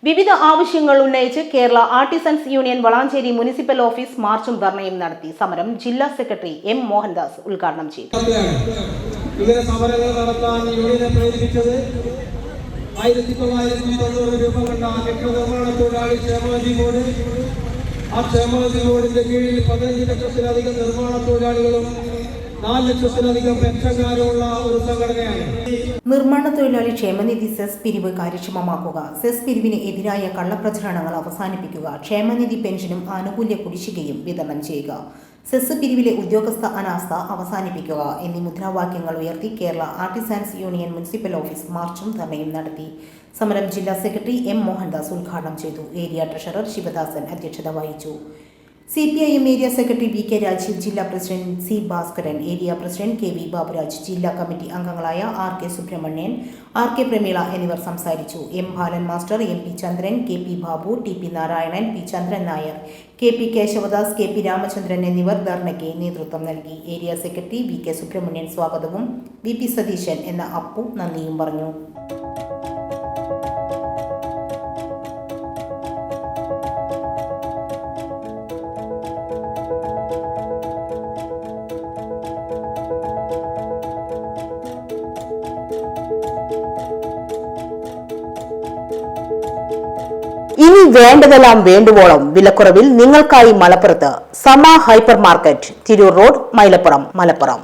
വിവിധ ആവശ്യങ്ങൾ ഉന്നയിച്ച് Kerala artisans union Valanchery municipal office മാർച്ചും ധർണയും നടത്തി. സമരം ജില്ലാ സെക്രട്ടറി എം മോഹൻദാസ് ഉദ്ഘാടനം ചെയ്തു. ഇങ്ങനെ സമരങ്ങൾ നടത്താൻ യൂണിയനെ പ്രേരിപ്പിച്ചത് 1990 രൂപ കൊണ്ട കെട്ടിടനിർമ്മാണ തൊഴിലാളി ക്ഷേമനിധി ബോർഡ്. ആ ക്ഷേമനിധി ബോർഡിന്റെ കീഴിൽ 15 ലക്ഷത്തിലധികം നിർമ്മാണ തൊഴിലാളികളും 4 ലക്ഷത്തിലധികം പെൻഷൻകാരുമുള്ള ഒരു സംഘടനയാണ്. നിർമ്മാണ തൊഴിലാളി ക്ഷേമനിധി സെസ് പിരിവ് കാര്യക്ഷമമാക്കുക, സെസ് പിരിവിന് എതിരായ കള്ളപ്രചരണങ്ങൾ അവസാനിപ്പിക്കുക, ക്ഷേമനിധി പെൻഷനും ആനുകൂല്യ കുടിശ്ശികയും വിതരണം ചെയ്യുക, സെസ് പിരിവിലെ ഉദ്യോഗസ്ഥ അനാസ്ഥ അവസാനിപ്പിക്കുക എന്നീ മുദ്രാവാക്യങ്ങൾ ഉയർത്തി Kerala artisans union municipal office മാർച്ചും ധർണയും നടത്തി. സമരം ജില്ലാ സെക്രട്ടറി എം മോഹൻദാസ് ഉദ്ഘാടനം ചെയ്തു. ഏരിയ ട്രഷറർ ശിവദാസൻ അധ്യക്ഷത വഹിച്ചു. CPIM area secretary VK Rajeev, ജില്ലാ president C Bhaskaran, area president KV Baburaj, ജില്ലാ കമ്മിറ്റി അംഗങ്ങളായ RK സുബ്രഹ്മണ്യൻ, RK പ്രമീള എന്നിവർ സംസാരിച്ചു. M ബാലൻ മാസ്റ്റർ, MP ചന്ദ്രൻ, KP Babu, TP Narayanan, P ചന്ദ്രൻ നായർ, KP കേശവദാസ്, KP രാമചന്ദ്രൻ എന്നിവർ ധർണയ്ക്ക് നേതൃത്വം നൽകി. ഏരിയ സെക്രട്ടറി VK സുബ്രഹ്മണ്യൻ സ്വാഗതവും VP സതീശൻ എന്ന അപ്പു നന്ദിയും പറഞ്ഞു. ഇനി വേണ്ടതെല്ലാം വേണ്ടുവോളം വിലക്കുറവിൽ നിങ്ങൾക്കായി മലപ്പുറത്ത് സമ hyper market, Tirur road, Mylapuram, Malappuram.